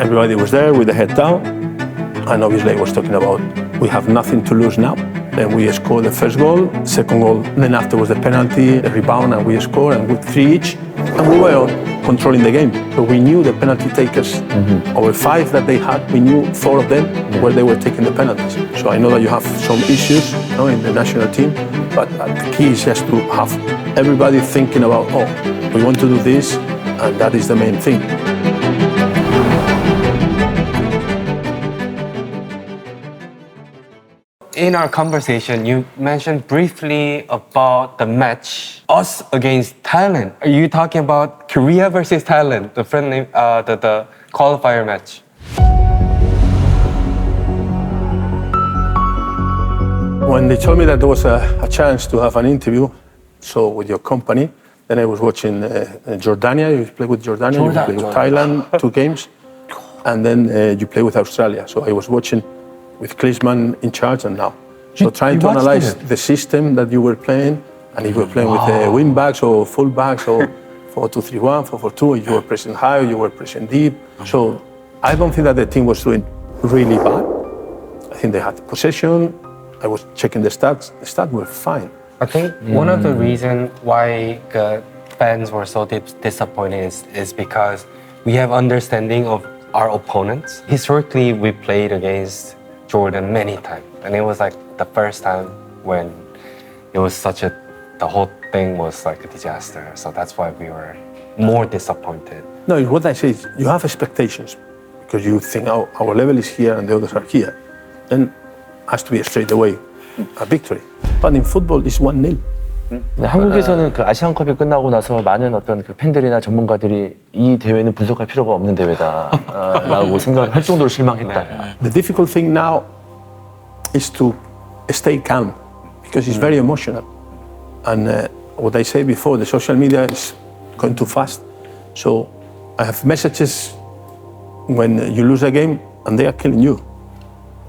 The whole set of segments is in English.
Everybody was there with the head down, and obviously I was talking about we have nothing to lose now. Then we scored the first goal, second goal, then after was the penalty, the rebound, and we scored, and with 3 each, and we were controlling the game. So we knew the penalty takers, over 5 that they had, we knew 4 of them where they were taking the penalties. So I know that you have some issues, in the national team, but the key is just to have everybody thinking about, we want to do this, and that is the main thing. In our conversation, you mentioned briefly about the match, us against Thailand. Are you talking about Korea versus Thailand, the friendly, the qualifier match? When they told me that there was a chance to have an interview, with your company, then I was watching Jordania. You play with Jordania, you play with Thailand, 2 games, and then you play with Australia. So I was watching with Clinsman in charge and now. So trying to analyze the system that you were playing, and if you were playing with wing backs or full backs or 4-2-3-1, 4-4-2, if you were pressing high or you were pressing deep. So I don't think that the team was doing really bad. I think they had possession. I was checking the stats. The stats were fine. I think one of the reasons why the fans were so disappointed is because we have understanding of our opponents. Historically, we played against Jordan many times, and it was like the first time when it was the whole thing was like a disaster. So that's why we were more disappointed. No, what I say is you have expectations because you think, our level is here and the others are here. Then it has to be straight away a victory. But in football, it's 1-0. 한국에서는 그 아시안컵이 끝나고 나서 많은 어떤 그 팬들이나 전문가들이 이 대회는 분석할 필요가 없는 대회다라고 생각할 정도로 실망했다. The difficult thing now is to stay calm because it's very emotional. And what I said before, the social media is going too fast. So I have messages when you lose a game and they are killing you.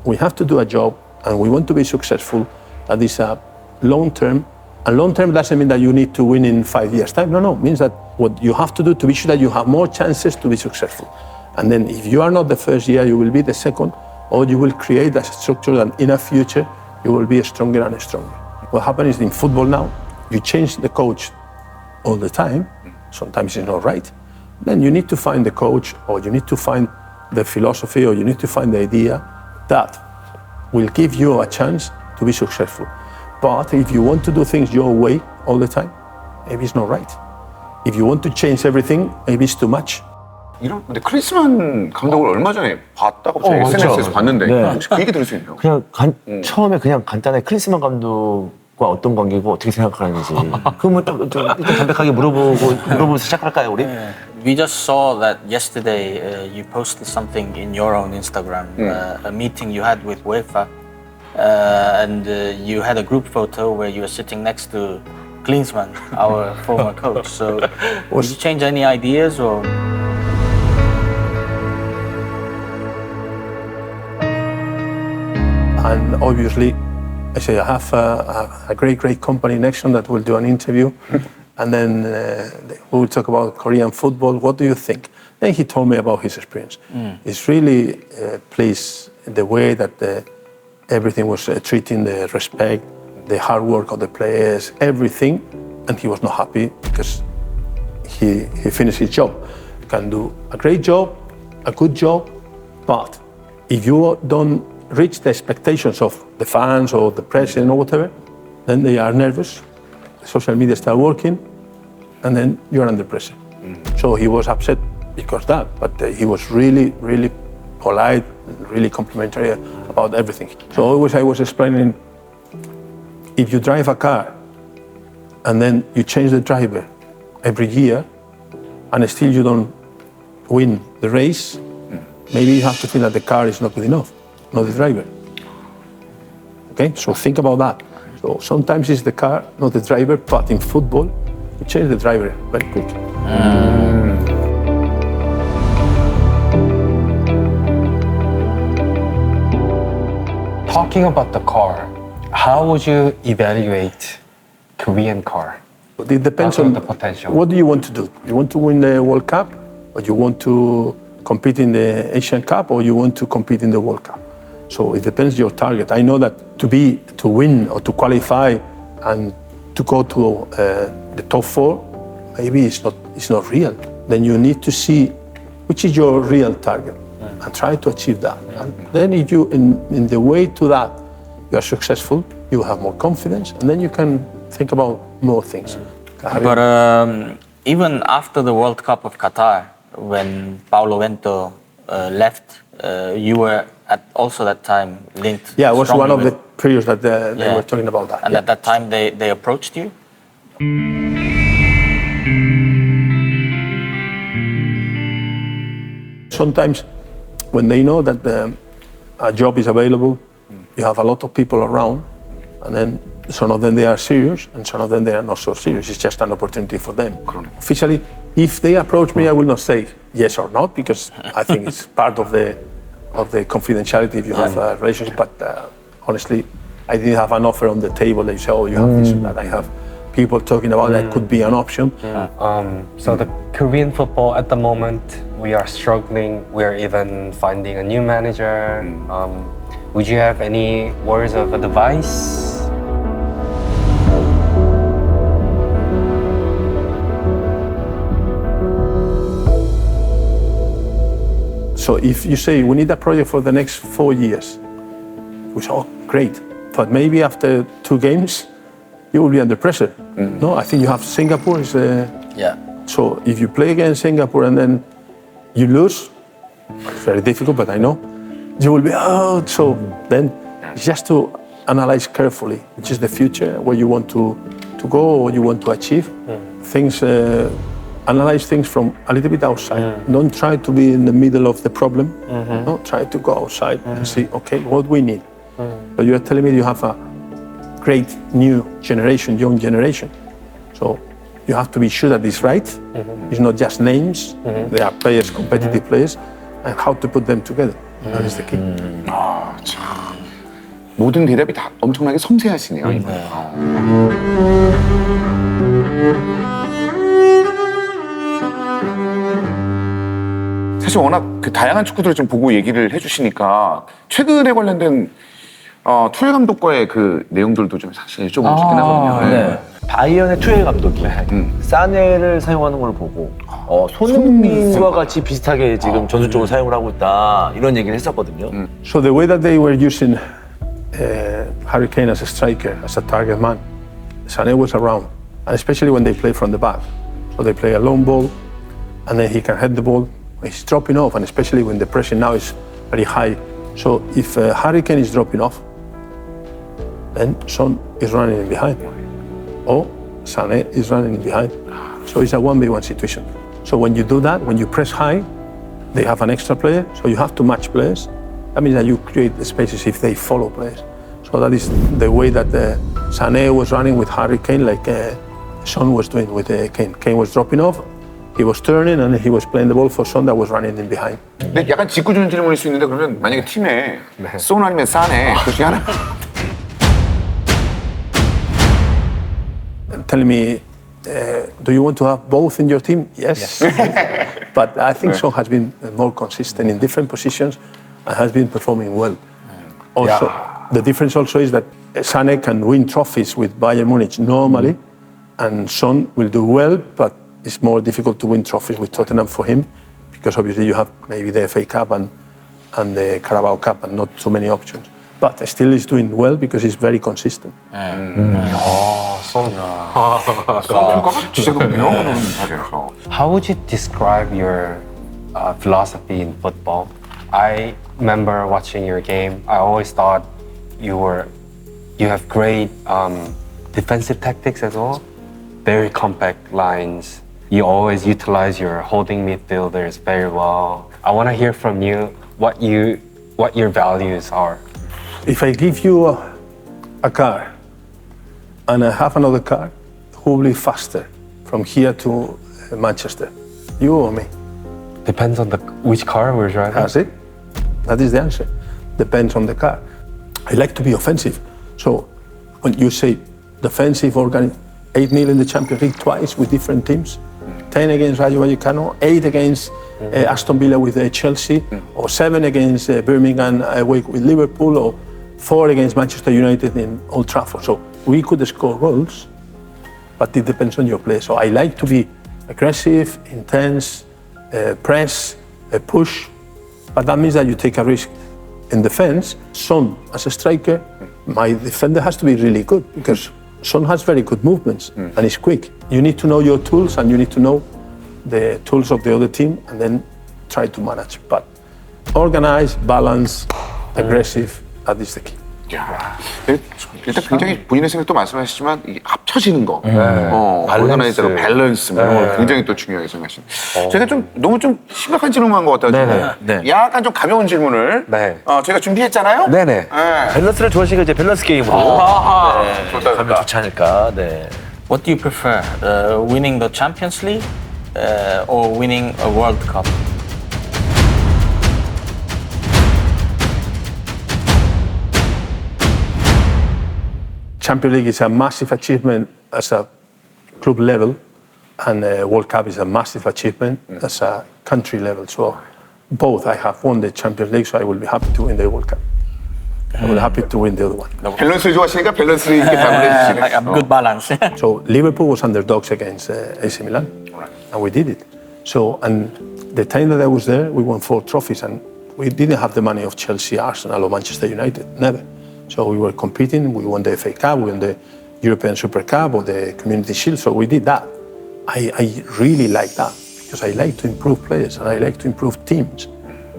We have to do a job and we want to be successful. That is a long term. And long term doesn't mean that you need to win in 5 years' time. No, it means that what you have to do to be sure that you have more chances to be successful. And then if you are not the first year, you will be the second, or you will create a structure that in a future, you will be stronger and stronger. What happens is in football now, you change the coach all the time. Sometimes it's not right. Then you need to find the coach, or you need to find the philosophy, or you need to find the idea that will give you a chance to be successful. But if you want to do things your way all the time, maybe it's not right. If you want to change everything, maybe it's too much. 근데 클린스만 감독을 얼마 전에 봤다고 제가 SNS에서 봤는데 혹시 그 얘기 들을 수 있나요? 그냥 처음에 그냥 간단하게 클린스만 감독과 어떤 관계고 어떻게 생각하는지 그러면 좀 일단 담백하게 물어보면서 시작할까요, 우리? We just saw that yesterday you posted something in your own Instagram, a meeting you had with UEFA. And you had a group photo where you were sitting next to Klinsman, our former coach. So, did you change any ideas or? And obviously, I say I have a great company next one that will do an interview, and then we will talk about Korean football. What do you think? Then he told me about his experience. It's really pleased the way that everything was treating the respect, the hard work of the players, everything, and he was not happy because he finished his job. You can do a great job, a good job, but if you don't reach the expectations of the fans or the president or whatever, then they are nervous, the social media start working, and then you're under pressure. So he was upset because that, but he was really polite, really complimentary about everything. So always I was explaining, if you drive a car and then you change the driver every year and still you don't win the race, maybe you have to feel that the car is not good enough, not the driver. Okay, so think about that. So sometimes it's the car, not the driver, but in football, you change the driver very quick. Talking about the car, how would you evaluate Korean car? It depends Out of on the potential. what do you want to do. You want to win the World Cup, or you want to compete in the Asian Cup or you want to compete in the World Cup. So it depends your target. I know that to win or to qualify and to go to the top 4, maybe it's not real. Then you need to see which is your real target and try to achieve that. And then if you, in the way to that, you are successful, you have more confidence, and then you can think about more things. But even after the World Cup of Qatar, when Paulo Bento left, you were also that time linked. Yeah, it was one of with, the periods that they were talking about that. And yeah. at that time, they approached you? Sometimes when they know that a job is available, you have a lot of people around, and then some of them they are serious, and some of them they are not so serious. It's just an opportunity for them. Officially, if they approach me, I will not say yes or not, because I think it's part of the confidentiality if you have a relationship. But honestly, I didn't have an offer on the table. They say, oh, you have this and that. I have people talking about that could be an option. So the Korean football at the moment, we are struggling. We are even finding a new manager. Would you have any words of advice? So if you say we need a project for the next 4 years, we say, oh, great. But maybe after 2 games, you will be under pressure. No, I think you have Singapore. So if you play against Singapore and then you lose, it's very difficult, but I know, you will be, so then it's just to analyze carefully, which is the future, where you want to go or what you want to achieve. Things, analyze things from a little bit outside. Don't try to be in the middle of the problem. No, try to go outside and see, okay, what we need. But you are telling me you have a great new generation, young generation. So you have to be sure that it's right. It's not just names. They are players, competitive players, and how to put them together. That is the key. 아, 참. 모든 대답이 다 엄청나게 섬세하시네요. 사실 워낙 그 다양한 축구들을 좀 보고 얘기를 해주시니까 최근에 관련된 투엘 감독과의 그 내용들도 좀 사실 좀 싶긴 하거든요. 네. 바이언의 투엘 감독이 사네를 사용하는 걸 보고 손흥민과 같이 비슷하게 지금 전술적으로 사용을 하고 있다 이런 얘기를 했었거든요. So the way that they were using Harry Kane as a striker, as a target man, Sané was around, and especially when they play from the back. So they play a long ball, and then he can head the ball. He's dropping off, and especially when the pressing now is very high. So if Harry Kane is dropping off, then Son is running in behind, or Sané is running in behind. So it's a 1v1 situation. So when you do that, when you press high, they have an extra player, so you have to match players. That means that you create the spaces if they follow players. So that is the way that Sané was running with Harry Kane, like Son was doing with Kane. Kane was dropping off, he was turning, and he was playing the ball for Son that was running in behind. 근데 약간 짓궂은 질문일 수 있는데 그러면 만약에 팀에 쏜 아니면 사네 그 중에 하나 Telling me, do you want to have both in your team? Yes. But I think Son has been more consistent in different positions and has been performing well. Also, the difference also is that Sané can win trophies with Bayern Munich normally, and Son will do well, but it's more difficult to win trophies with Tottenham for him, because obviously you have maybe the FA Cup and the Carabao Cup and not so many options. But still he's doing well because he's very consistent. 평가가 진짜 높네요. 맞아요. How would you describe your philosophy in football? I remember watching your game. I always thought you have great defensive tactics as well. Very compact lines. You always utilize your holding midfielders very well. I want to hear from you what your values are. If I give you a car and I have another car, who will be faster from here to Manchester? You or me? Depends on which car we're driving. That's it. That is the answer. Depends on the car. I like to be offensive. So when you say defensive, 8-0 in the Champions League twice with different teams, 10 against Rayo Vallecano, 8 against Aston Villa with Chelsea, or 7 against Birmingham away with Liverpool, or 4 against Manchester United in Old Trafford. So we could score goals, but it depends on your play. So I like to be aggressive, intense, press, push, but that means that you take a risk in defense. Son, as a striker, my defender has to be really good because Son has very good movements and is quick. You need to know your tools and you need to know the tools of the other team and then try to manage. But organized, balanced, aggressive, that is the key. 야, 일단 굉장히 본인의 생각도 말씀하시지만 이 합쳐지는 거, 오르가나이저로 밸런스 이런 걸 굉장히 또 중요하게 생각하시는. 제가 좀 너무 좀 심각한 질문한 것 같아요. 약간 좀 가벼운 질문을 제가 준비했잖아요. 네네. 밸런스를 좋아하시니까 이제 밸런스 게임으로 가면 좋지 않을까. 네. What do you prefer, winning the Champions League or winning a World Cup? Champions League is a massive achievement as a club level, and World Cup is a massive achievement as a country level. So both, I have won the Champions League, so I will be happy to win the World Cup. I will be happy to win the other one. 밸런스를 좋아하시니까 밸런스를 이렇게 답을 해주시네. Like a good balance. So Liverpool was underdogs against AC Milan, and we did it. So, and the time that I was there, we won 4 trophies, and we didn't have the money of Chelsea, Arsenal, or Manchester United, never. So we were competing, we won the FA Cup, we won the European Super Cup or the Community Shield, so we did that. I really like that because I like to improve players and I like to improve teams.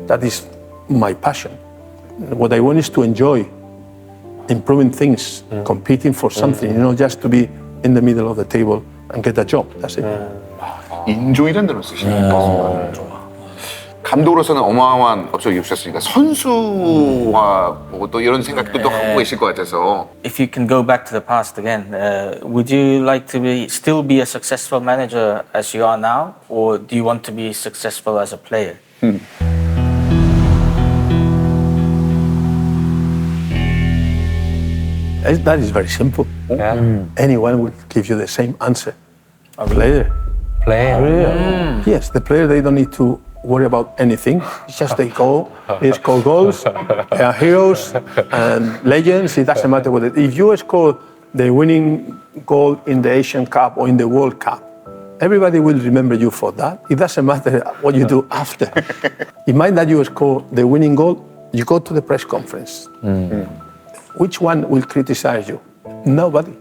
That is my passion. What I want is to enjoy improving things, competing for something, you know, just to be in the middle of the table and get a job, that's it. 인조이라는 단어를 쓰시니까. 감독으로서는 어마어마한 업적이 있으셨으니까 선수와 뭐 또 이런 생각도 또 하고 계실 것 같아서. If you can go back to the past again, would you like to still be a successful manager as you are now, or do you want to be successful as a player? That is very simple. Anyone will give you the same answer. A player. Yes, the player, they don't need to worry about anything. It's just they go, they score goals, they are heroes and legends. It doesn't matter what it is. If you score the winning goal in the Asian Cup or in the World Cup, everybody will remember you for that. It doesn't matter what you do after. Imagine that you score the winning goal, you go to the press conference. Which one will criticize you? Nobody.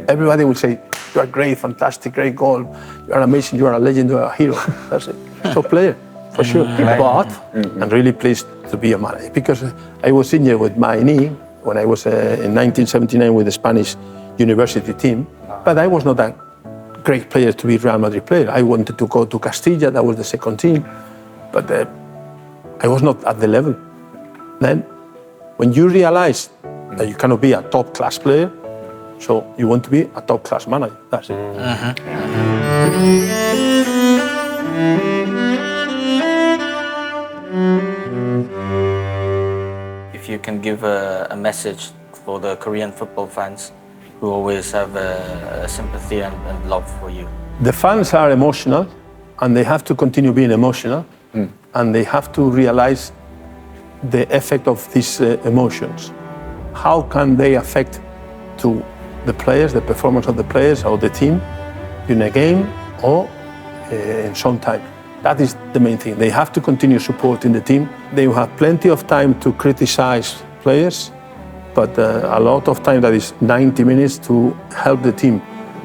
Everybody will say, you are great, fantastic, great goal. You are amazing, you are a legend, you are a hero. That's it. So player, for sure. But I'm really pleased to be a manager because I was injured with my knee when I was in 1979 with the Spanish university team. But I was not a great player to be Real Madrid player. I wanted to go to Castilla, that was the second team. But I was not at the level. Then when you realize that you cannot be a top class player, so you want to be a top class manager. That's it. If you can give a message for the Korean football fans who always have a sympathy and love for you. The fans are emotional and they have to continue being emotional and they have to realize the effect of these emotions. How can they affect to the players, the performance of the players or the team in a game or in some time? That is the main thing. They have to continue supporting the team. They will have plenty of time to criticize players, but a lot of time, that is 90 minutes, to help the team.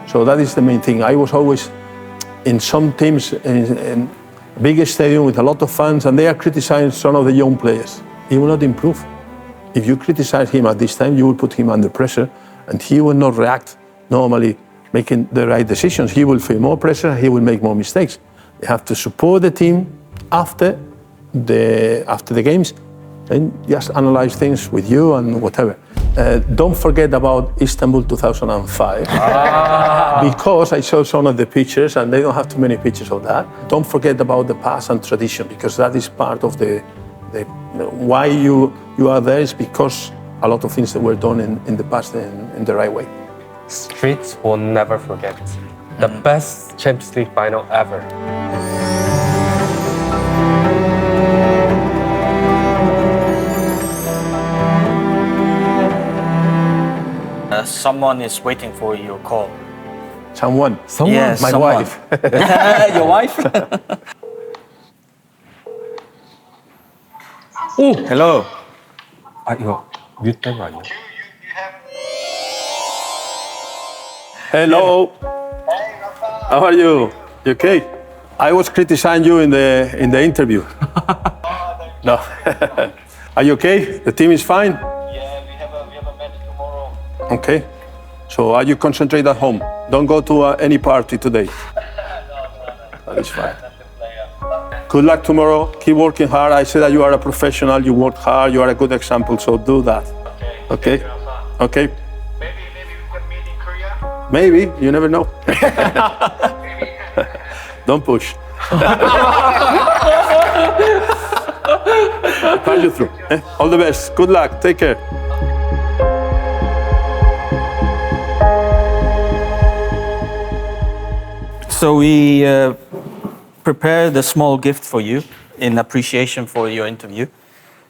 So that is the main thing. I was always in some teams in big stadium with a lot of fans and they are criticizing some of the young players. He will not improve. If you criticize him at this time, you will put him under pressure and he will not react normally making the right decisions. He will feel more pressure, he will make more mistakes. They have to support the team after the games and just analyze things with you and whatever. Don't forget about Istanbul 2005 because I saw some of the pictures and they don't have too many pictures of that. Don't forget about the past and tradition because that is part of the why you are there is because a lot of things that were done in the past in the right way. Streets will never forget. The best Champions League final ever. Someone is waiting for your call. Someone. Yes, My someone. wife. Your wife? 오! Hello. 아, 이거 뮤트된 거 아니야? Hello. How are you? You okay? I was criticizing you in the interview. No. Are you okay? The team is fine? Yeah, we have a match tomorrow. Okay. So are you concentrate at home? Don't go to any party today. That is fine. Good luck tomorrow. Keep working hard. I say that you are a professional. You work hard. You are a good example. So do that. Okay. Okay. Maybe we can meet in Korea. Maybe. You never know. Don't push. Push you through. All the best. Good luck. Take care. So we prepared a small gift for you in appreciation for your interview.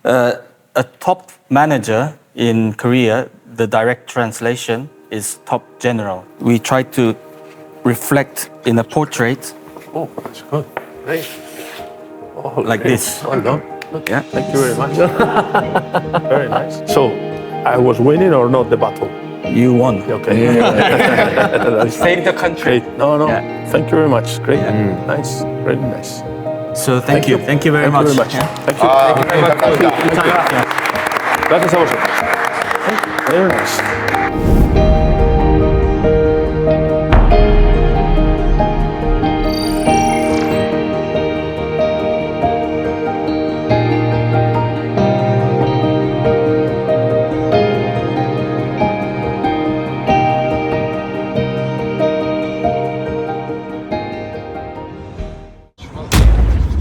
A top manager in Korea, the direct translation is top general. We tried to reflect in a portrait Oh, that's good. Great. Oh, like this. Well done. Yeah. Thank you very much. Very nice. So, I was winning or not the battle? You won. Okay. That's Save the country. great. No. Yeah. Thank you very much. Great. Nice. Really nice. So thank you. Thank you very much. Thank you very much. Thank you. 감사합니다. Gracias a vosotros. Very nice.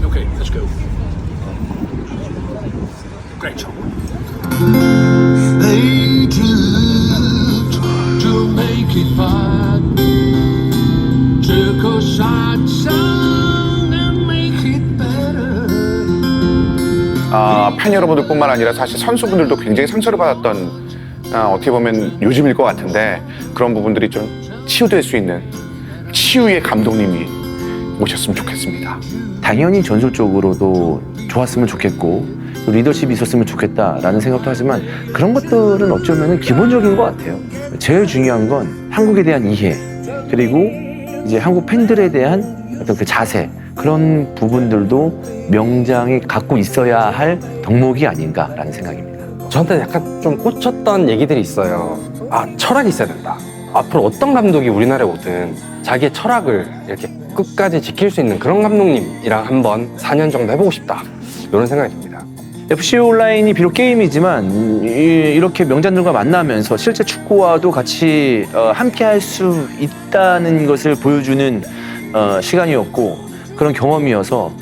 Okay, let's go. Great job. They tried to make it fun. Took a sad song and make it better. 팬 여러분들뿐만 아니라 사실 선수분들도 굉장히 상처를 받았던 어떻게 보면 요즘일 것 같은데 그런 부분들이 좀 치유될 수 있는 치유의 감독님이 오셨으면 좋겠습니다. 당연히 전술적으로도 좋았으면 좋겠고 또 리더십이 있었으면 좋겠다라는 생각도 하지만 그런 것들은 어쩌면 기본적인 것 같아요. 제일 중요한 건 한국에 대한 이해 그리고 이제 한국 팬들에 대한 어떤 그 자세 그런 부분들도 명장이 갖고 있어야 할 덕목이 아닌가라는 생각입니다. 저한테 약간 좀 꽂혔던 얘기들이 있어요. 아, 철학이 있어야 된다. 앞으로 어떤 감독이 우리나라에 오든 자기의 철학을 이렇게 끝까지 지킬 수 있는 그런 감독님이랑 한번 4년 정도 해보고 싶다. 이런 생각이 듭니다. Fc온라인이 비록 게임이지만 이렇게 명장들과 만나면서 실제 축구와도 같이 함께 할 수 있다는 것을 보여주는 시간이었고 그런 경험이어서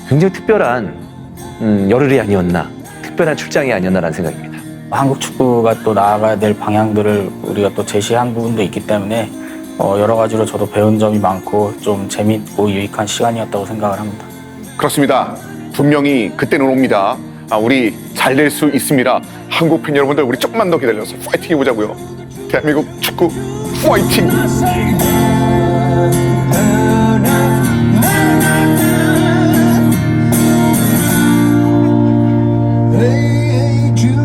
굉장히 특별한 열흘이 아니었나 특별한 출장이 아니었나라는 생각입니다. 한국 축구가 또 나아가야 될 방향들을 우리가 또 제시한 부분도 있기 때문에 여러 가지로 저도 배운 점이 많고 좀 재밌고 유익한 시간이었다고 생각을 합니다. 그렇습니다. 분명히 그때는 옵니다. 우리 잘 될 수 있습니다. 한국 팬 여러분들 우리 조금만 더 기다려서 파이팅 해보자고요. 대한민국 축구 파이팅! Hey Jude.